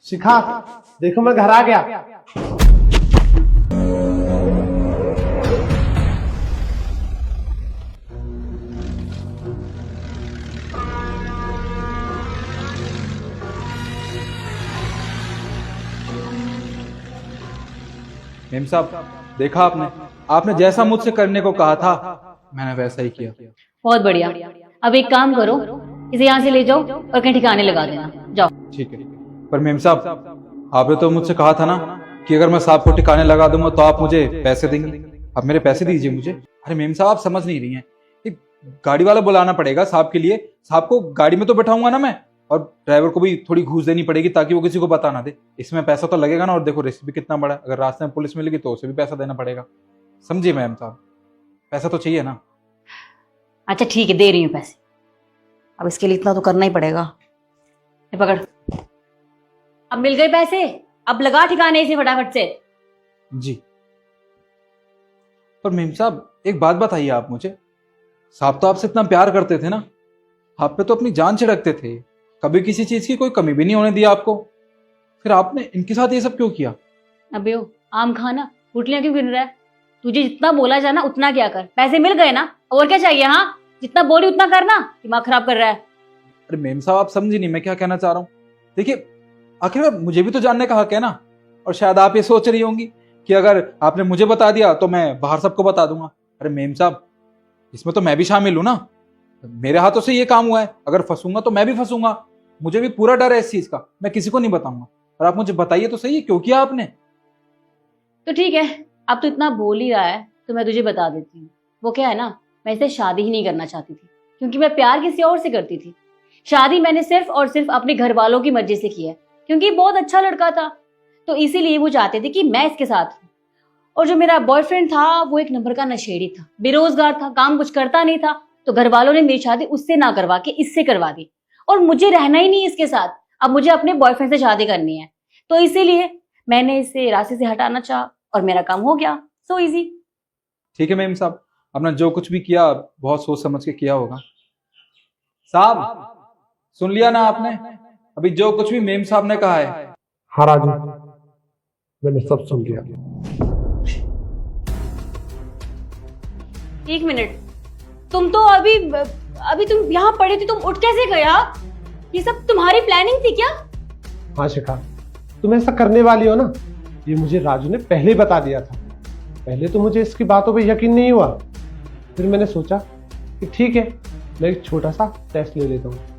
शिखा, देखो मैं घर आ गया। मेम साहब, देखा आपने जैसा मुझसे करने को कहा था मैंने वैसा ही किया। बहुत बढ़िया। अब एक काम करो, इसे यहाँ से ले जाओ और कहीं ठिकाने लगा देना। जाओ। ठीक है, पर मेम साहब आपने तो मुझसे कहा था ना कि अगर मैं सांप को ठिकाने लगा दूंगा तो आप मुझे पैसे देंगे। अब मेरे पैसे दीजिए मुझे। अरे मेम साहब, आप समझ नहीं रही हैं, एक गाड़ी वाला बुलाना पड़ेगा सांप के लिए। सांप को गाड़ी में तो बैठाऊंगा ना मैं, और ड्राइवर को भी थोड़ी घूस देनी पड़ेगी ताकि वो किसी को बता ना दे। इसमें पैसा तो लगेगा ना, और देखो रिस्क भी कितना बड़ा है। अगर रास्ते में पुलिस मिलेगी तो उसे भी पैसा देना पड़ेगा। समझिए मैम साहब, पैसा तो चाहिए ना। अच्छा ठीक है, दे रही हूँ पैसे। अब इसके लिए इतना तो करना ही पड़ेगा। ये पकड़। अब मिल गए पैसे, अब लगा ठिकाने इसे फटाफट से। जी। पर मेम साहब एक बात बताइए आप मुझे, साहब तो आपसे इतना प्यार करते थे ना, आप पे तो अपनी जान छिड़कते थे, कभी किसी चीज की कोई कमी भी नहीं होने दी आपको, फिर आपने इनके साथ ये सब क्यों किया? अबे ओ, आम खाना गुटलियां क्यों गिन रहा है? तुझे जितना बोला जाना उतना क्या कर। पैसे मिल गए ना, और क्या चाहिए? हाँ, जितना बोली उतना करना। दिमाग खराब कर रहा है। अरे मेम साहब, आप समझी नहीं मैं क्या कहना चाह रहा हूँ। देखिए, आखिर मुझे भी तो जानने का हक है ना, और शायद आप ये सोच रही होंगी कि अगर आपने मुझे बता दिया तो मैं बाहर सबको बता दूंगा। अरे मेम साहब, इसमें तो मैं भी शामिल हूं ना, मेरे हाथों से ये काम हुआ है। अगर फंसूंगा तो मैं भी फंसूंगा, मुझे भी पूरा डर है इस चीज का। मैं किसी को नहीं बताऊंगा, और आप मुझे बताइए तो सही, क्यों किया आपने? तो ठीक है, अब तो इतना बोल ही रहा है तो मैं तुझे बता देती हूँ। वो क्या है ना, मैं इससे शादी ही नहीं करना चाहती थी, क्योंकि मैं प्यार किसी और से करती थी। शादी मैंने सिर्फ और सिर्फ अपने घर वालों की मर्जी से की है, क्योंकि बहुत अच्छा लड़का था, तो इसीलिए वो चाहते थे कि मैं इसके साथ हूँ। और जो मेरा बॉयफ्रेंड था वो एक नंबर का नशेड़ी था, बेरोजगार था, काम कुछ करता नहीं था। तो घर वालों ने मेरी शादी उससे ना करवा के इससे करवा दी, और मुझे रहना ही नहीं इसके साथ। अब मुझे अपने बॉयफ्रेंड से शादी करनी है, तो इसीलिए मैंने इसे रास्ते से हटाना चाहा, और मेरा काम हो गया। So easy. ठीक है मेम साहब, आपने जो कुछ भी किया बहुत सोच समझ के किया होगा। साहब सुन लिया ना आपने, अभी जो कुछ भी मेम साहब ने कहा है? हाँ राजू, मैंने सब सुन लिया। एक मिनट, तुम तो अभी तुम यहाँ पड़े थे, तुम उठ कैसे गया? ये सब तुम्हारी प्लानिंग थी क्या? हाँ शिखा, तुम ऐसा करने वाली हो ना, ये मुझे राजू ने पहले ही बता दिया था। पहले तो मुझे इसकी बातों पे यकीन नहीं हुआ, फिर मैंने सोचा कि ठीक है, मैं एक छोटा सा टेस्ट ले लेता हूँ।